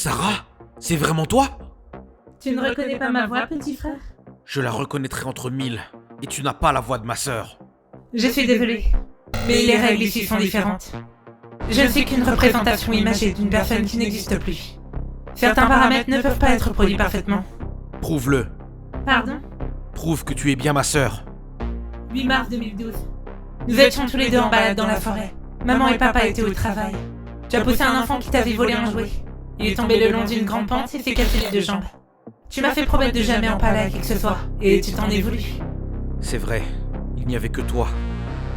Sarah, c'est vraiment toi? Tu ne reconnais pas ma voix, petit frère? Je la reconnaîtrai entre mille, et tu n'as pas la voix de ma sœur. Je suis désolée, mais les règles ici sont différentes. Je ne suis qu'une représentation imagée d'une personne qui n'existe plus. Certains paramètres ne peuvent pas être produits parfaitement. Prouve-le. Pardon? Prouve que tu es bien ma sœur. 8 mars 2012. Nous étions tous les deux en balade dans la forêt. Maman et papa étaient au travail. Tu as poussé un enfant qui t'avait volé un jouet. Il est tombé le long d'une grande pente et s'est cassé les deux jambes. Tu m'as fait promettre de jamais en parler à qui que ce soit, et tu t'en es voulu. C'est vrai, il n'y avait que toi.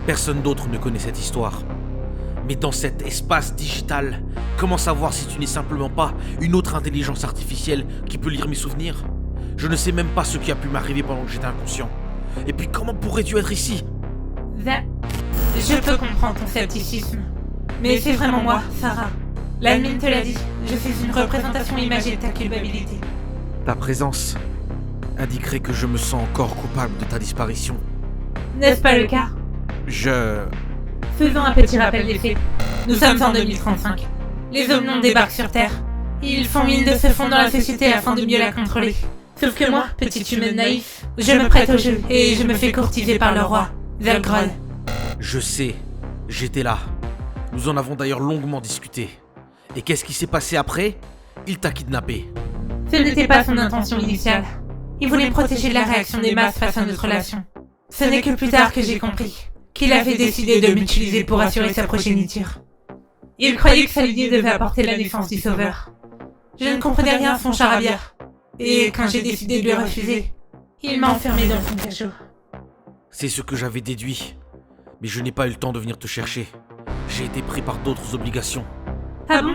Personne d'autre ne connaît cette histoire. Mais dans cet espace digital, comment savoir si tu n'es simplement pas une autre intelligence artificielle qui peut lire mes souvenirs? Je ne sais même pas ce qui a pu m'arriver pendant que j'étais inconscient. Et puis comment pourrais-tu être ici? Je peux comprendre ton scepticisme. Mais c'est vraiment moi, Sarah. L'admin te l'a dit, je suis une représentation imagée de ta culpabilité. Ta présence indiquerait que je me sens encore coupable de ta disparition. N'est-ce pas le cas? Faisons un petit rappel des faits. Nous sommes en 2035. Les Omnons débarquent sur Terre. Ils font mine de se fondre dans la société afin de mieux la contrôler. Sauf que moi, petit humain naïf, je me prête au jeu et je me fais courtiser par le roi, Zelgrod. Je sais, j'étais là. Nous en avons d'ailleurs longuement discuté. Et qu'est-ce qui s'est passé après? Il t'a kidnappé. Ce n'était pas son intention initiale. Il voulait me protéger de la réaction des masses face à notre relation. Ce n'est que plus tard que j'ai compris qu'il avait décidé de m'utiliser pour assurer sa progéniture. Il croyait que sa lignée devait apporter la naissance du sauveur. Je ne comprenais rien à son charabia. Et quand j'ai décidé de lui refuser, il m'a enfermé dans son cachot. C'est ce que j'avais déduit. Mais je n'ai pas eu le temps de venir te chercher. J'ai été pris par d'autres obligations. Ah bon?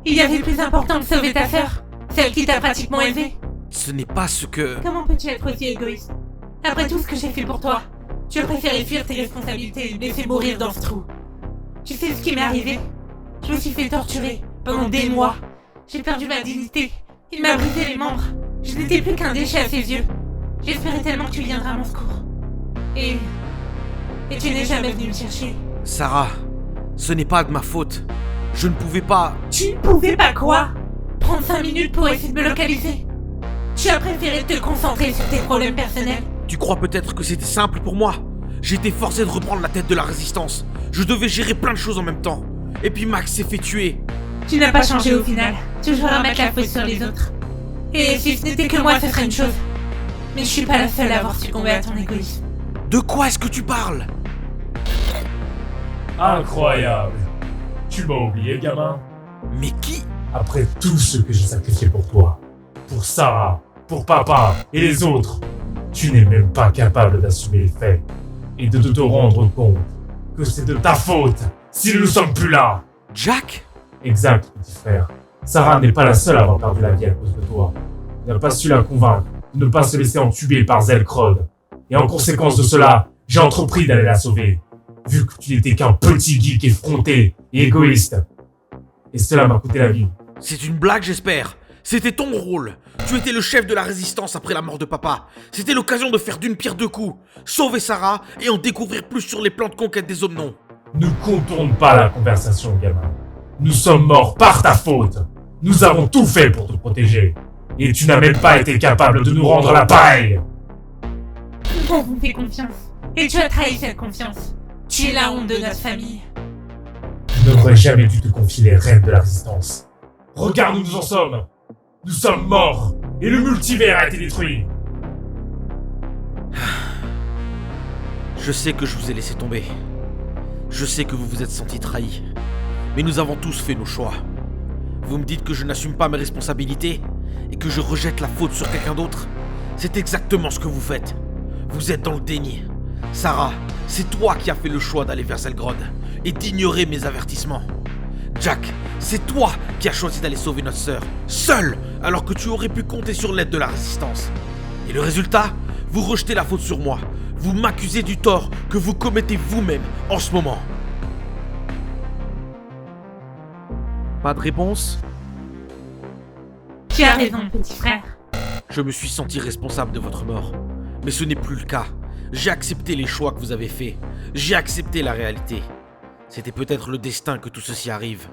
Il y avait plus important que sauver ta sœur, celle qui t'a pratiquement élevée. Ce n'est pas ce que... Comment peux-tu être aussi égoïste? Après tout ce que j'ai fait pour toi, tu as préféré fuir tes responsabilités et me laisser mourir dans ce trou. Tu sais ce qui m'est arrivé? Je me suis fait torturer pendant des mois. J'ai perdu ma dignité. Il m'a brisé les membres. Je n'étais plus qu'un déchet à ses yeux. J'espérais tellement que tu viendras à mon secours. Et tu n'es jamais venu me chercher. Sarah, ce n'est pas de ma faute. Je ne pouvais pas... Tu ne pouvais pas quoi? Prendre 5 minutes pour essayer de me localiser? Tu as préféré te concentrer sur tes problèmes personnels? Tu crois peut-être que c'était simple pour moi? J'ai été forcé de reprendre la tête de la résistance. Je devais gérer plein de choses en même temps. Et puis Max s'est fait tuer. Tu n'as pas changé au final. Toujours à mettre la faute sur les autres. Et si ce n'était que moi, ce serait une chose. Mais je suis pas la seule à avoir succombé à ton égoïsme. De quoi est-ce que tu parles? Incroyable. Tu m'as oublié, gamin? Mais qui? Après tout ce que j'ai sacrifié pour toi, pour Sarah, pour papa et les autres, tu n'es même pas capable d'assumer les faits et de te rendre compte que c'est de ta faute si nous ne sommes plus là. Jack? Exact, petit frère. Sarah n'est pas la seule à avoir perdu la vie à cause de toi. Tu n'as pas su la convaincre de ne pas se laisser entuber par Zelgrod. Et en conséquence de cela, j'ai entrepris d'aller la sauver, vu que tu n'étais qu'un petit geek effronté et égoïste. Et cela m'a coûté la vie. C'est une blague, j'espère. C'était ton rôle. Tu étais le chef de la résistance après la mort de papa. C'était l'occasion de faire d'une pierre deux coups. Sauver Sarah et en découvrir plus sur les plans de conquête des Omnons. Ne contourne pas la conversation, gamin. Nous sommes morts par ta faute. Nous avons tout fait pour te protéger. Et tu n'as même pas été capable de nous rendre l'appareil. Nous t'avons fait confiance. Et tu as trahi cette confiance. Tu es la honte de notre famille. Je n'aurais jamais dû te confier les rênes de la résistance. Regarde où nous en sommes. Nous sommes morts. Et le multivers a été détruit. Je sais que je vous ai laissé tomber. Je sais que vous vous êtes sentis trahis. Mais nous avons tous fait nos choix. Vous me dites que je n'assume pas mes responsabilités et que je rejette la faute sur quelqu'un d'autre. C'est exactement ce que vous faites. Vous êtes dans le déni. Sarah, c'est toi qui as fait le choix d'aller vers Zelgrod et d'ignorer mes avertissements. Jack, c'est toi qui as choisi d'aller sauver notre sœur, seul, alors que tu aurais pu compter sur l'aide de la résistance. Et le résultat, vous rejetez la faute sur moi. Vous m'accusez du tort que vous commettez vous-même en ce moment. Pas de réponse? Tu as raison, petit frère. Je me suis senti responsable de votre mort. Mais ce n'est plus le cas. J'ai accepté les choix que vous avez faits. J'ai accepté la réalité. C'était peut-être le destin que tout ceci arrive.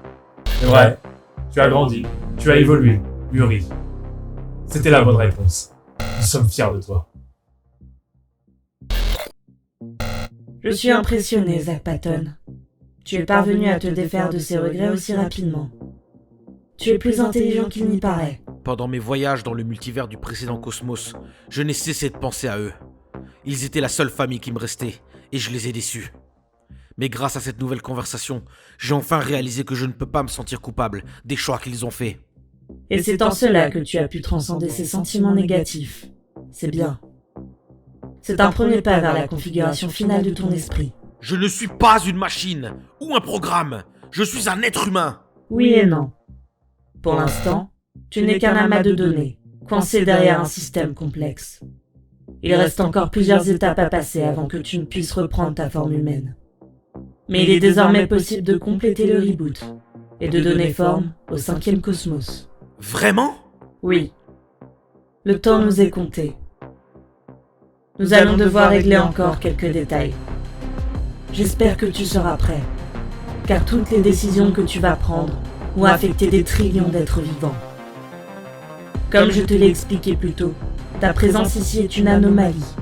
C'est vrai. Tu as grandi, tu as évolué, mûri. C'était la bonne réponse. Nous sommes fiers de toi. Je suis impressionné, Zach Patton. Tu es parvenu à te défaire de ces regrets aussi rapidement. Tu es plus intelligent qu'il n'y paraît. Pendant mes voyages dans le multivers du précédent cosmos, je n'ai cessé de penser à eux. Ils étaient la seule famille qui me restait, et je les ai déçus. Mais grâce à cette nouvelle conversation, j'ai enfin réalisé que je ne peux pas me sentir coupable des choix qu'ils ont faits. Et c'est en cela que tu as pu transcender ces sentiments négatifs. C'est bien. C'est un premier pas vers la configuration finale de ton esprit. Je ne suis pas une machine ou un programme. Je suis un être humain. Oui et non. Pour l'instant, tu n'es qu'un amas de données, coincé derrière un système complexe. Il reste encore plusieurs étapes à passer avant que tu ne puisses reprendre ta forme humaine. Mais il est désormais possible de compléter le reboot et de donner forme au 5e cosmos. Vraiment ? Oui. Le temps nous est compté. Nous allons devoir régler encore quelques détails. J'espère que tu seras prêt, car toutes les décisions que tu vas prendre vont affecter des trillions d'êtres vivants. Comme je te l'ai expliqué plus tôt, ta présence ici est une anomalie.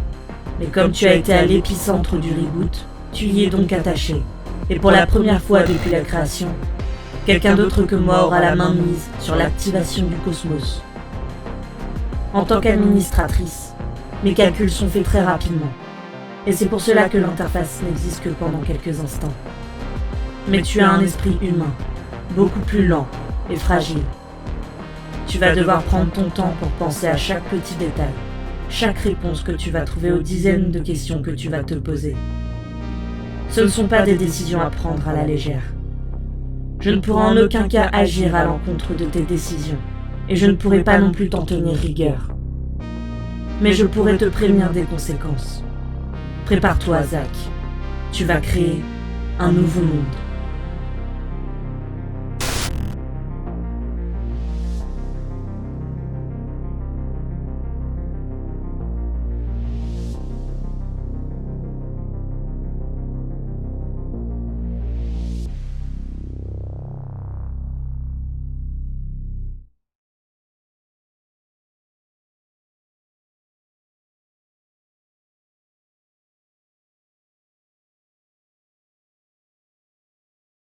Mais comme tu as été à l'épicentre du reboot, tu y es donc attaché. Et pour la première fois depuis la création, quelqu'un d'autre que moi aura la main mise sur l'activation du cosmos. En tant qu'administratrice, mes calculs sont faits très rapidement. Et c'est pour cela que l'interface n'existe que pendant quelques instants. Mais tu as un esprit humain, beaucoup plus lent et fragile. Tu vas devoir prendre ton temps pour penser à chaque petit détail, chaque réponse que tu vas trouver aux dizaines de questions que tu vas te poser. Ce ne sont pas des décisions à prendre à la légère. Je ne pourrai en aucun cas agir à l'encontre de tes décisions, et je ne pourrai pas non plus t'en tenir rigueur. Mais je pourrai te prévenir des conséquences. Prépare-toi, Zach. Tu vas créer un nouveau monde.